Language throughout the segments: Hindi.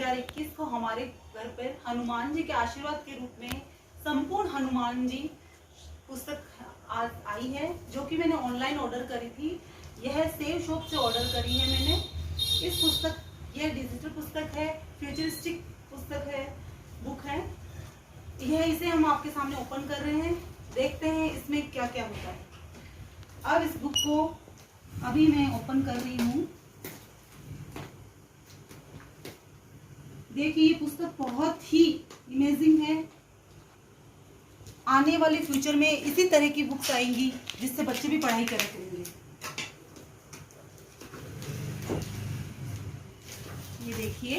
2021 को हमारे घर पर हनुमान जी के आशीर्वाद के रूप में संपूर्ण हनुमान जी पुस्तक आज आई है, जो कि मैंने ऑनलाइन ऑर्डर करी थी। यह सेव शॉप से ऑर्डर करी है मैंने। इस पुस्तक, यह डिजिटल पुस्तक है, फ्यूचरिस्टिक पुस्तक है, बुक है। यह इसे हम आपके सामने ओपन कर रहे हैं, देखते हैं इसमें क्या क्या होता है। अब इस बुक को अभी मैं ओपन कर रही हूँ। देखिए, ये पुस्तक बहुत ही इमेजिंग है। आने वाले फ्यूचर में इसी तरह की बुक्स आएंगी जिससे बच्चे भी पढ़ाई कर सकेंगे। ये देखिए,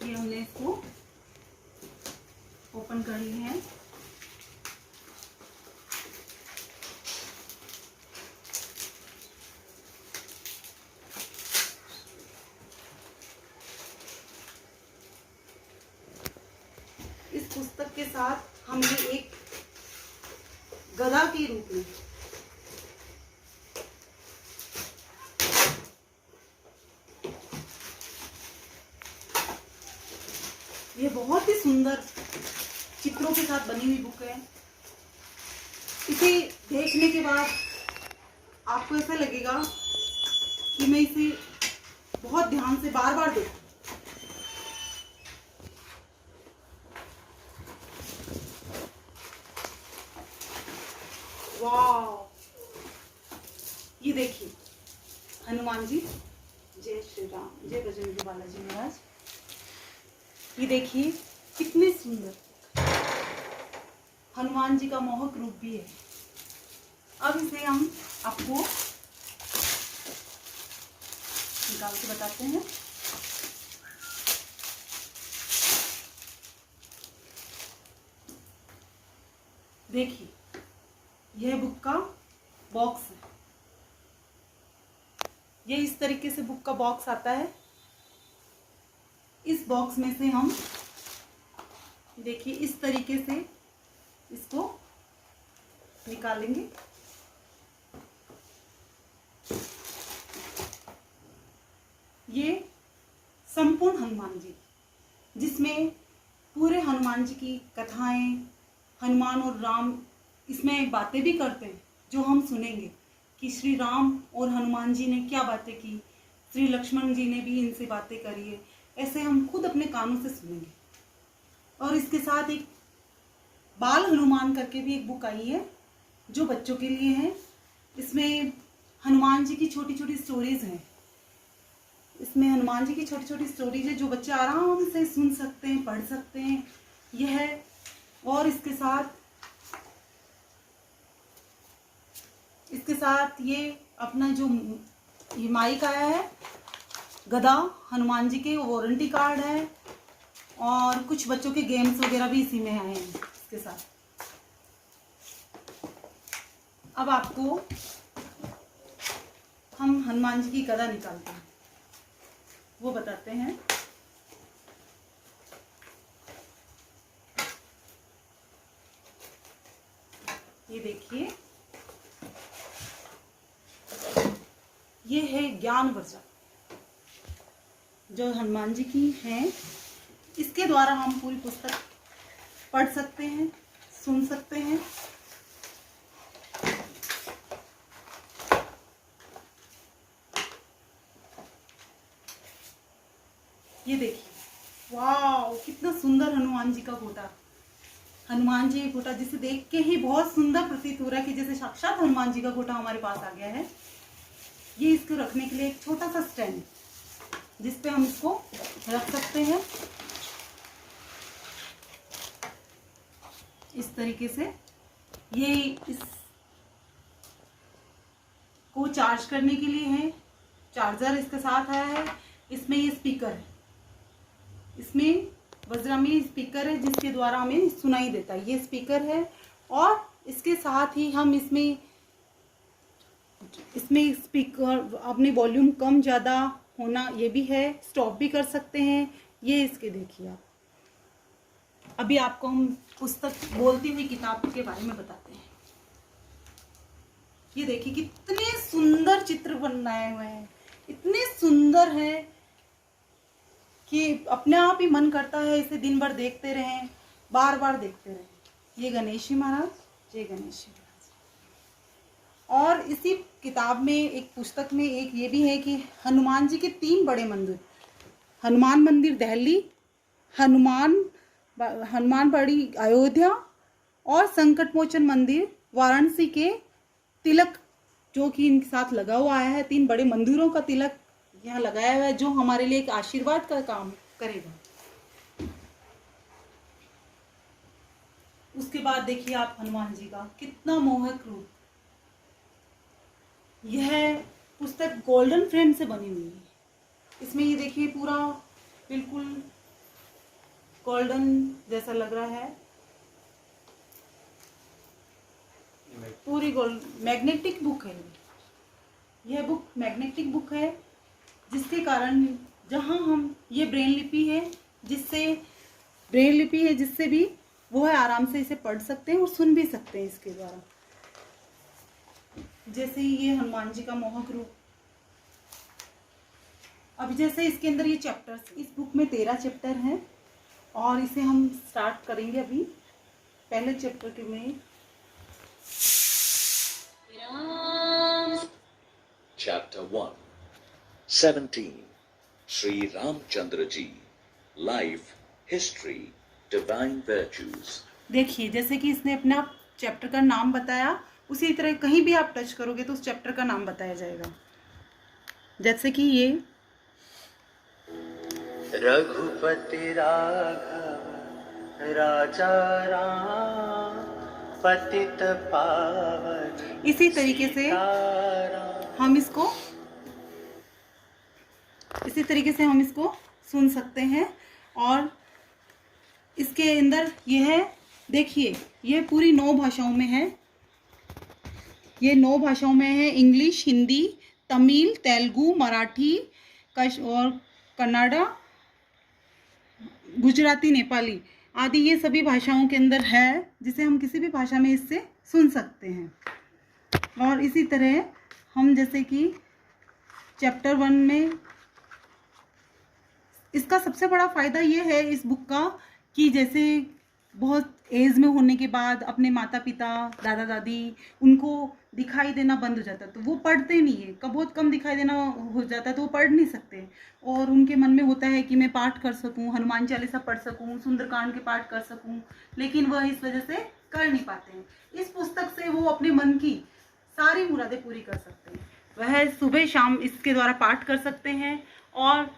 ये हमने इसको ओपन कर ली है। इस पुस्तक के साथ हमने एक गधा के रूप में ये बहुत ही सुंदर चित्रों के साथ बनी हुई बुक है। इसे देखने के बाद आपको ऐसा लगेगा कि मैं इसे बहुत ध्यान से बार बार देखूं। वाह, ये देखिए, हनुमान जी, जय श्री राम, जय बजरंगी बालाजी महाराज। ये देखिए कितने सुंदर हनुमान जी का मोहक रूप भी है। अब इसे हम आपको निकाल के बताते हैं। देखिए, यह बुक का बॉक्स है। ये इस तरीके से बुक का बॉक्स आता है। इस बॉक्स में से हम देखिए इस तरीके से इसको निकालेंगे। ये संपूर्ण हनुमान जी, जिसमें पूरे हनुमान जी की कथाएं, हनुमान और राम इसमें बातें भी करते हैं, जो हम सुनेंगे कि श्री राम और हनुमान जी ने क्या बातें की, श्री लक्ष्मण जी ने भी इनसे बातें करी है। ऐसे हम खुद अपने कानों से सुनेंगे। और इसके साथ एक बाल हनुमान करके भी एक बुक आई है, जो बच्चों के लिए है। इसमें हनुमान जी की छोटी छोटी स्टोरीज हैं। इसमें हनुमान जी की छोटी छोटी स्टोरीज है, जो बच्चे आराम से सुन सकते हैं, पढ़ सकते हैं। यह है। और इसके साथ ये अपना जो ये माइक आया है, गदा हनुमान जी के वारंटी कार्ड है, और कुछ बच्चों के गेम्स वगैरह भी इसी में आए हैं इसके साथ। अब आपको हम हनुमान जी की गदा निकालते हैं, वो बताते हैं। ये देखिए, ये है ज्ञान वर्षा, जो हनुमान जी की है। इसके द्वारा हम पूरी पुस्तक पढ़ सकते हैं, सुन सकते हैं। ये देखिए, वाह, कितना सुंदर हनुमान जी का फोटा। हनुमान जी का फोटा जिसे देख के ही बहुत सुंदर प्रतीत हो रहा है कि जैसे साक्षात हनुमान जी का फोटा हमारे पास आ गया है। ये इसको रखने के लिए एक छोटा सा स्टैंड, जिस पे हम इसको रख सकते हैं इस तरीके से। ये इस को चार्ज करने के लिए है, चार्जर इसके साथ आया है। इसमें ये स्पीकर है, इसमें वज्रामी स्पीकर है, जिसके द्वारा हमें सुनाई देता है। ये स्पीकर है। और इसके साथ ही हम इसमें स्पीकर अपनी वॉल्यूम कम ज़्यादा होना ये भी है, स्टॉप भी कर सकते हैं। ये इसके देखिए आप। अभी आपको हम पुस्तक बोलती हुई किताब के बारे में बताते हैं। ये देखिए कितने सुंदर चित्र बनाए हुए हैं, इतने सुंदर है कि अपने आप ही मन करता है इसे दिन भर देखते रहें, बार बार देखते रहें। ये गणेश जी महाराज, जय गणेश जी महाराज। और इसी किताब में, एक पुस्तक में एक ये भी है कि हनुमान जी के 3 बड़े मंदिर, हनुमान मंदिर दिल्ली, हनुमानबाड़ी अयोध्या और संकटमोचन मंदिर वाराणसी के तिलक जो कि इनके साथ लगा हुआ आया है। 3 बड़े मंदिरों का तिलक यहाँ लगाया हुआ है जो हमारे लिए एक आशीर्वाद का काम करेगा। उसके बाद देखिए आप हनुमान जी का कितना मोहक रूप। यह पुस्तक गोल्डन फ्रेम से बनी हुई है। इसमें ये देखिए पूरा बिल्कुल गोल्डन जैसा लग रहा है, पूरी गोल्ड मैग्नेटिक बुक है। यह बुक मैग्नेटिक बुक है जिसके कारण जहाँ हम ये ब्रेन लिपि है जिससे भी वो है आराम से इसे पढ़ सकते हैं और सुन भी सकते हैं इसके द्वारा। जैसे ही ये हनुमान जी का मोहक रूप। अब जैसे इसके अंदर ये चैप्टर्स, इस बुक में 13 चैप्टर हैं और इसे हम स्टार्ट करेंगे अभी। पहले चैप्टर के में Chapter 1 17 Sri Ramchandra Ji Life, History, Divine Virtues। देखिए जैसे कि इसने अपना चैप्टर का नाम बताया, उसी तरह कहीं भी आप टच करोगे तो उस चैप्टर का नाम बताया जाएगा। जैसे कि ये रघुपति राघव राजा राम पतित पावन। इसी तरीके से हम इसको सुन सकते हैं। और इसके अंदर यह है, देखिए ये पूरी 9 भाषाओं में है। ये 9 भाषाओं में है, इंग्लिश, हिंदी, तमिल, तेलुगु, मराठी और कन्नड़ा, गुजराती, नेपाली आदि ये सभी भाषाओं के अंदर है, जिसे हम किसी भी भाषा में इससे सुन सकते हैं। और इसी तरह हम जैसे कि चैप्टर 1 में इसका सबसे बड़ा फ़ायदा ये है इस बुक का कि जैसे बहुत एज में होने के बाद अपने माता पिता, दादा दादी उनको दिखाई देना बंद हो जाता है तो वो पढ़ते नहीं है, बहुत कम दिखाई देना हो जाता है तो वो पढ़ नहीं सकते। और उनके मन में होता है कि मैं पाठ कर सकूं, हनुमान चालीसा पढ़ सकूं, सुंदरकांड के पाठ कर सकूं, लेकिन वह इस वजह से कर नहीं पाते हैं। इस पुस्तक से वो अपने मन की सारी मुरादें पूरी कर सकते हैं। वह सुबह शाम इसके द्वारा पाठ कर सकते हैं और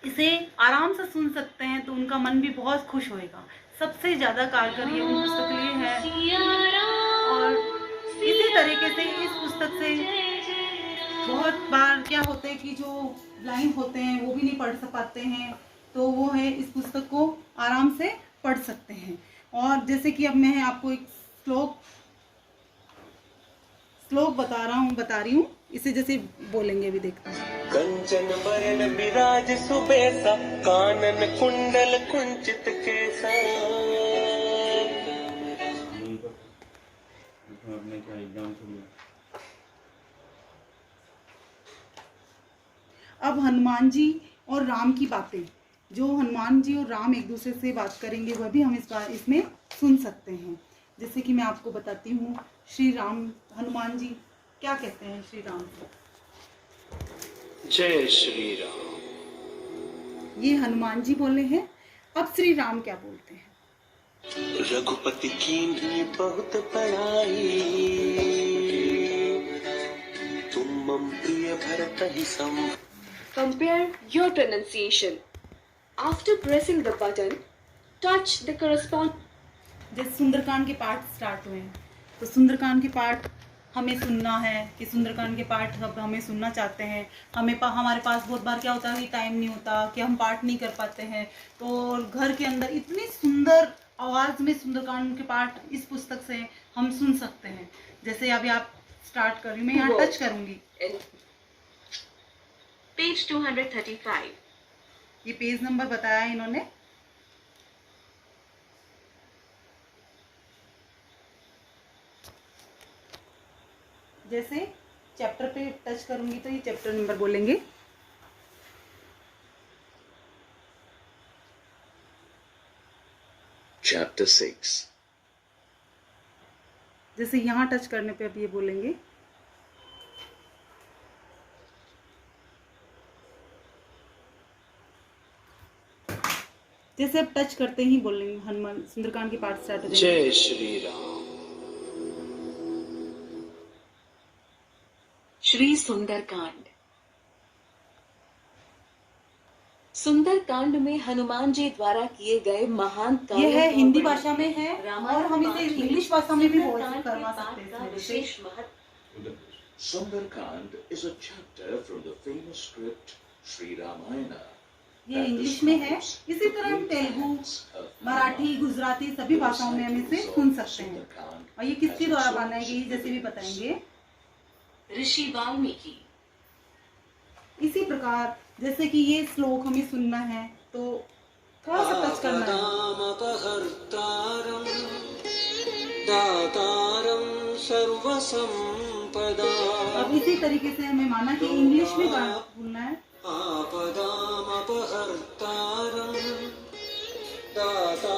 इसे आराम से सुन सकते हैं तो उनका मन भी बहुत खुश होएगा। सबसे ज़्यादा कारगर ये पुस्तक लिए है। और इसी तरीके से इस पुस्तक से बहुत बार क्या होता है कि जो ब्लाइंड होते हैं वो भी नहीं पढ़ पाते हैं, तो वो है इस पुस्तक को आराम से पढ़ सकते हैं। और जैसे कि अब मैं आपको एक श्लोक बता रही हूँ, इसे जैसे बोलेंगे अभी देखते हैं। कंचन बरन विराज सुबेसा कानन कुंडल कुंचित केसा। अब हनुमान जी और राम की बातें, जो हनुमान जी और राम एक दूसरे से बात करेंगे वह भी हम इसमें सुन सकते हैं। जैसे कि मैं आपको बताती हूँ, श्री राम, हनुमान जी क्या कहते हैं श्री राम को। जय श्री राम। ये हनुमान जी बोले हैं। अब श्री राम क्या बोलते हैं। रघुपति कीन्ही बहुत बड़ाई, तुम मम प्रिय भरत ही सम। Compare your pronunciation. After pressing the button, touch the corresponding. जैसे सुंदरकांड के पाठ स्टार्ट हुए हैं तो सुंदरकांड के पाठ हमें सुनना है कि सुंदरकांड के पाठ अब हमें सुनना चाहते हैं। हमारे पास बहुत बार क्या होता है कि टाइम नहीं होता, कि हम पाठ नहीं कर पाते हैं, तो घर के अंदर इतनी सुंदर आवाज़ में सुंदरकांड के पाठ इस पुस्तक से हम सुन सकते हैं। जैसे अभी आप स्टार्ट कर रही हूँ, मैं यहाँ टच करूँगी। Page 235. ये पेज नंबर बताया इन्होंने। जैसे चैप्टर पे टच करूंगी तो ये चैप्टर नंबर बोलेंगे। Chapter 6. जैसे यहाँ टच करने पे अब ये बोलेंगे, जैसे अब टच करते ही बोलेंगे हनुमान सुंदरकांड की पाठ स्टार्ट हो जाएगी। जय श्री राम। श्री सुंदरकांड। सुंदरकांड में हनुमान जी द्वारा किए गए महान ये है कार्यों हिंदी का भाषा में है और हम इसे इंग्लिश भाषा में भी बोल करवा सकते हैं इसमें। विशेष महत्व। Sundarkand is a chapter from the famous script Sri Ramayana. ये इंग्लिश में है। इसी तरह हम तेलुगु, मराठी, गुजराती सभी भाषाओं में हम इसे सुन सकते हैं। और ये किसके द्वारा बनाई गई जैसे भी बताएंगे, ऋषि वाल्मीकि। इसी प्रकार जैसे कि ये श्लोक हमें सुनना है तो थोड़ा सा टच करना है। आपदामपहर्तारं दातारं सर्वसंपदा। अब इसी तरीके से हमें माना कि इंग्लिश में बोलना है। आपदामपहर्तारं दाता।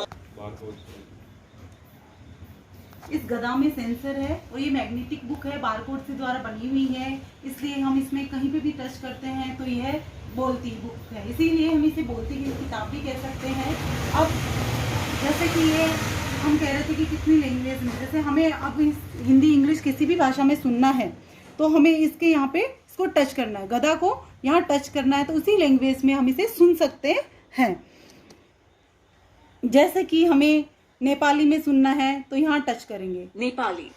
इस गदा में सेंसर है और ये मैग्नेटिक बुक है, बारकोड से द्वारा बनी हुई है, इसलिए हम इसमें कहीं पे भी टच करते हैं तो यह बोलती बुक है, इसीलिए हम इसे बोलती हुई किताब भी कह सकते हैं। अब जैसे कि ये हम कह रहे थे कि कितनी लैंग्वेज में, जैसे हमें अब हिंदी इंग्लिश किसी भी भाषा में सुनना है तो हमें इसके यहाँ पे इसको टच करना है, गदा को यहाँ टच करना है तो उसी लैंग्वेज में हम इसे सुन सकते हैं। जैसे कि हमें नेपाली में सुनना है तो यहाँ टच करेंगे नेपाली।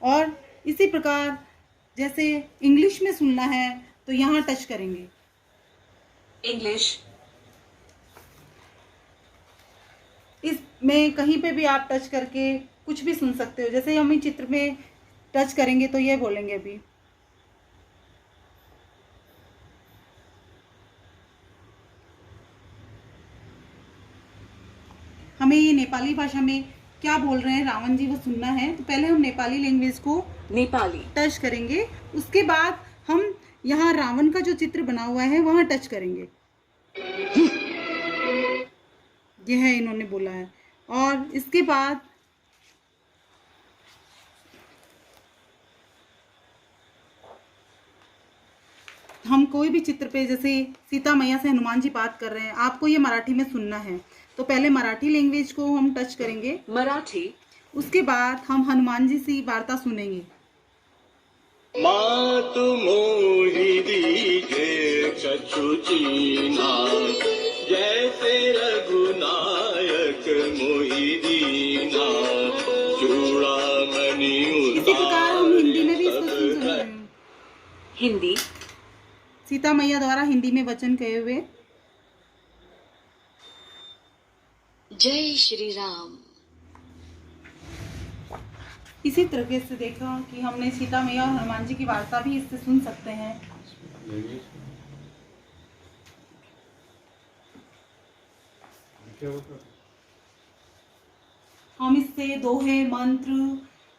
और इसी प्रकार जैसे इंग्लिश में सुनना है तो यहाँ टच करेंगे इंग्लिश। इसमें कहीं पे भी आप टच करके कुछ भी सुन सकते हो। जैसे हम चित्र में टच करेंगे तो ये बोलेंगे अभी हमें ये नेपाली भाषा में क्या बोल रहे हैं रावण जी वो सुनना है तो पहले हम नेपाली लैंग्वेज को नेपाली टच करेंगे, उसके बाद हम यहाँ रावण का जो चित्र बना हुआ है वहां टच करेंगे। यह है इन्होंने बोला है। और इसके बाद हम कोई भी चित्र पे, जैसे सीता मैया से हनुमान जी बात कर रहे हैं, आपको ये मराठी में सुनना है तो पहले मराठी लैंग्वेज को हम टच करेंगे, मराठी। उसके बाद हम हनुमान जी से वार्ता सुनेंगे। मातु मोहि दीजे चक्षुचीना, जैसे रघुनायक मोहि दीना, चूड़ामणि इसी प्रकार हम हिंदी में भी इसको सुन सकते हैं। हिंदी। सीता मैया द्वारा हिंदी में वचन कहे हुए। जय श्री राम। इसी तरीके से देखा कि हमने सीता मैया और हनुमान जी की वार्ता भी इससे सुन सकते हैं। हम इससे दोहे, मंत्र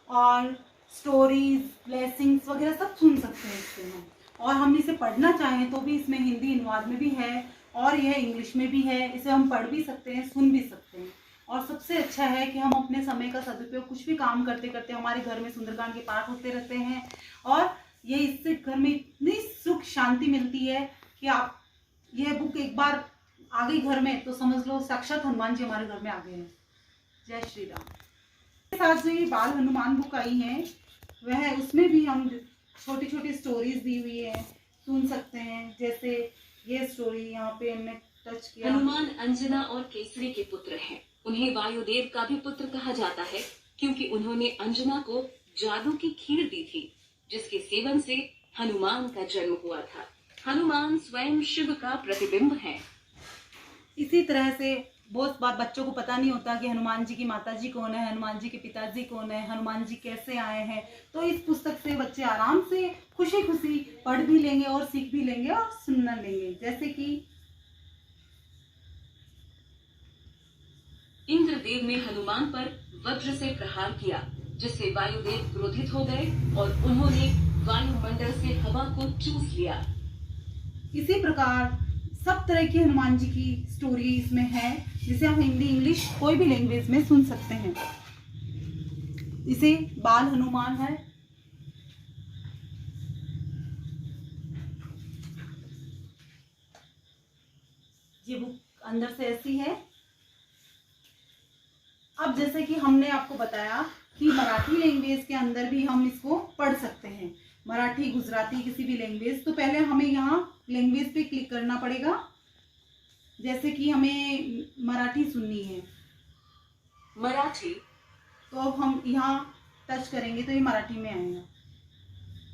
और स्टोरीज, ब्लेसिंग्स वगैरह सब सुन सकते हैं इससे हम। और हम इसे पढ़ना चाहें तो भी इसमें हिंदी अनुवाद में भी है और यह इंग्लिश में भी है। इसे हम पढ़ भी सकते हैं, सुन भी सकते हैं। और सबसे अच्छा है कि हम अपने समय का सदुपयोग कुछ भी काम करते करते हमारे घर में सुंदरकांड के पाठ होते रहते हैं और ये इससे घर में इतनी सुख शांति मिलती है कि आप यह बुक एक बार आ गई घर में तो समझ लो साक्षात हनुमान जी हमारे घर में आ गए हैं। जय श्री राम। इसके साथ जो ये बाल हनुमान बुक आई है वह उसमें भी हम छोटी छोटी स्टोरीज दी हुई है, सुन सकते हैं। जैसे ये स्टोरी यहाँ पे हमने टच किया। हनुमान अंजना और केसरी के पुत्र हैं। उन्हें वायुदेव का भी पुत्र कहा जाता है क्योंकि उन्होंने अंजना को जादू की खीर दी थी जिसके सेवन से हनुमान का जन्म हुआ था। हनुमान स्वयं शिव का प्रतिबिंब है। इसी तरह से बहुत बार बच्चों को पता नहीं होता कि हनुमान जी की माताजी कौन है, हनुमान जी के पिताजी कौन है, हनुमान जी कैसे आए हैं। तो इस पुस्तक से बच्चे आराम से खुशी खुशी पढ़ भी लेंगे और सीख भी लेंगे और सुनना लेंगे। जैसे कि इंद्रदेव ने हनुमान पर वज्र से प्रहार किया जिससे वायुदेव क्रोधित हो गए और उन्होंने वायुमंडल से हवा को चूस लिया। इसी प्रकार सब तरह की हनुमान जी की स्टोरी इसमें है, जिसे हम हिंदी इंग्लिश कोई भी लैंग्वेज में सुन सकते हैं। इसे बाल हनुमान है। ये बुक अंदर से ऐसी है। अब जैसे कि हमने आपको बताया कि मराठी लैंग्वेज के अंदर भी हम इसको पढ़ सकते हैं, मराठी, गुजराती, किसी भी लैंग्वेज। तो पहले हमें यहाँ लैंग्वेज पे क्लिक करना पड़ेगा। जैसे कि हमें मराठी सुननी है, मराठी। तो अब हम यहाँ टच करेंगे तो ये मराठी में आएगा।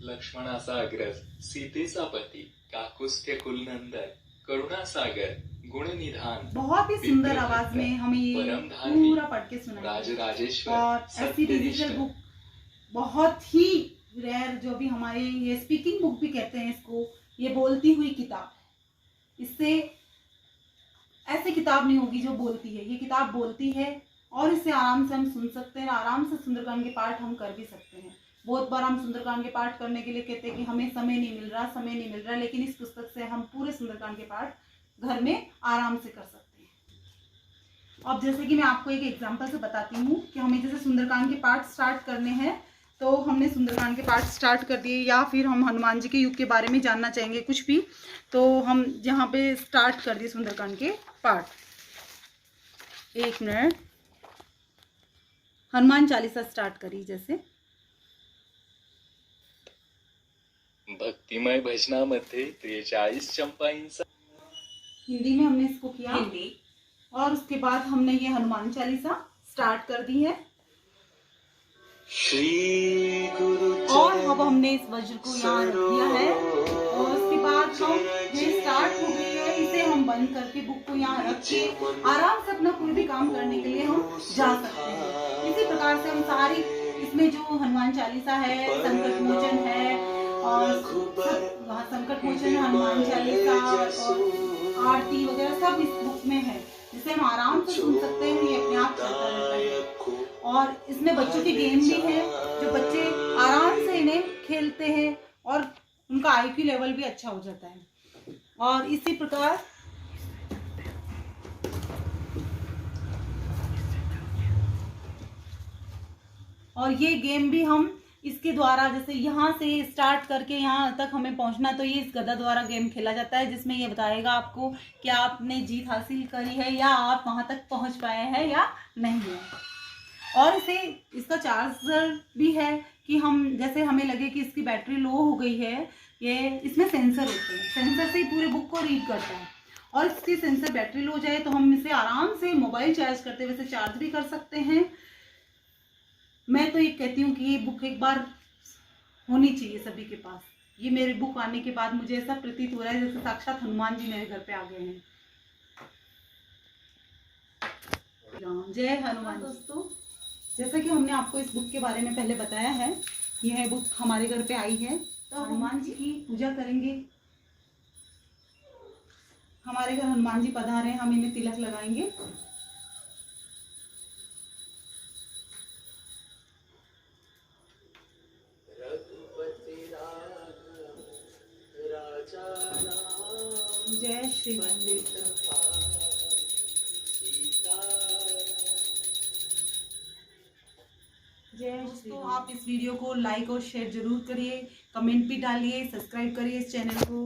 लक्ष्मणाचा अग्रज, सीतेचा पती, काकुस्थ्य कुलनंदन, करुणासागर, गुणनिधान, बहुत ही सुंदर आवाज में हमें ये पूरा पढ़ के सुनाएगा। राजराजेश्वर, और ऐसी डिजिटल बुक बहुत ही रेयर, जो भी हमारे ये स्पीकिंग बुक भी कहते हैं इसको, ये बोलती हुई किताब है। इससे ऐसी किताब नहीं होगी जो बोलती है, ये किताब बोलती है और इसे आराम से हम सुन सकते हैं। आराम से सुंदरकांड के पाठ हम कर भी सकते हैं। बहुत बार हम सुंदरकांड के पाठ करने के लिए कहते हैं कि हमें समय नहीं मिल रहा, लेकिन इस पुस्तक से हम पूरे सुंदरकांड के पाठ घर में आराम से कर सकते हैं। अब जैसे कि मैं आपको एक एग्जांपल से बताती हूँ कि हमें जैसे सुंदरकांड के पाठ स्टार्ट करने हैं, तो हमने सुंदरकांड के पाठ स्टार्ट कर दिए, या फिर हम हनुमान जी के युग के बारे में जानना चाहेंगे कुछ भी, तो हम यहाँ पे स्टार्ट कर दिए सुंदरकांड के पाठ। 1 मिनट, हनुमान चालीसा स्टार्ट करी। जैसे भक्तिमय भजनामध्ये 43 चंपाईंचा हिंदी में हमने इसको किया, हिंदी। और उसके बाद हमने ये हनुमान चालीसा स्टार्ट कर दी है। श्री गुरु और अब हमने इस वज्र को यहाँ रख दिया है, और उसके बाद हम ये स्टार्ट हो गई है, इसे हम बंद करके बुक को यहाँ रख के आराम से अपना कोई भी काम करने के लिए हम जा सकते हैं। इसी प्रकार से हम सारी इसमें जो हनुमान चालीसा है, संकट मोचन है, और संकट मोचन, हनुमान चालीसा और आरती वगैरह सब इस बुक में है, जिसे हम आराम से सुन सकते हैं। ये अपने आप चलता रहता है। और इसमें बच्चों के गेम भी है, जो बच्चे आराम से इन्हें खेलते हैं और उनका आईक्यू लेवल भी अच्छा हो जाता है। और इसी प्रकार और ये गेम भी हम इसके द्वारा, जैसे यहाँ से स्टार्ट करके यहाँ तक हमें पहुँचना, तो ये इस गदा द्वारा गेम खेला जाता है, जिसमें ये बताएगा आपको कि आपने जीत हासिल करी है या आप वहाँ तक पहुँच पाए हैं या नहीं है। और इसका चार्जर भी है कि हम जैसे हमें लगे कि इसकी बैटरी लो हो गई है, ये इसमें सेंसर होते हैं, सेंसर से ही पूरे बुक को रीड करता है। और इसकी सेंसर बैटरी लो हो जाए तो हम इसे आराम से मोबाइल चार्ज करते हुए इसे चार्ज भी कर सकते हैं। मैं तो ये कहती हूँ कि ये बुक एक बार होनी चाहिए सभी के पास। ये मेरी बुक आने के बाद मुझे ऐसा प्रतीत हो रहा है जैसे साक्षात हनुमान जी मेरे घर पे आ गए हैं। जय हनुमान। दोस्तों, जैसा कि हमने आपको इस बुक के बारे में पहले बताया है, यह बुक हमारे घर पे आई है, तो हनुमान जी की पूजा करेंगे। हमारे घर हनुमान जी पधारे हैं, हम इन्हें तिलक लगाएंगे। जय श्री राम। दोस्तों, आप इस वीडियो को लाइक और शेयर जरूर करिए, कमेंट भी डालिए, सब्सक्राइब करिए इस चैनल को।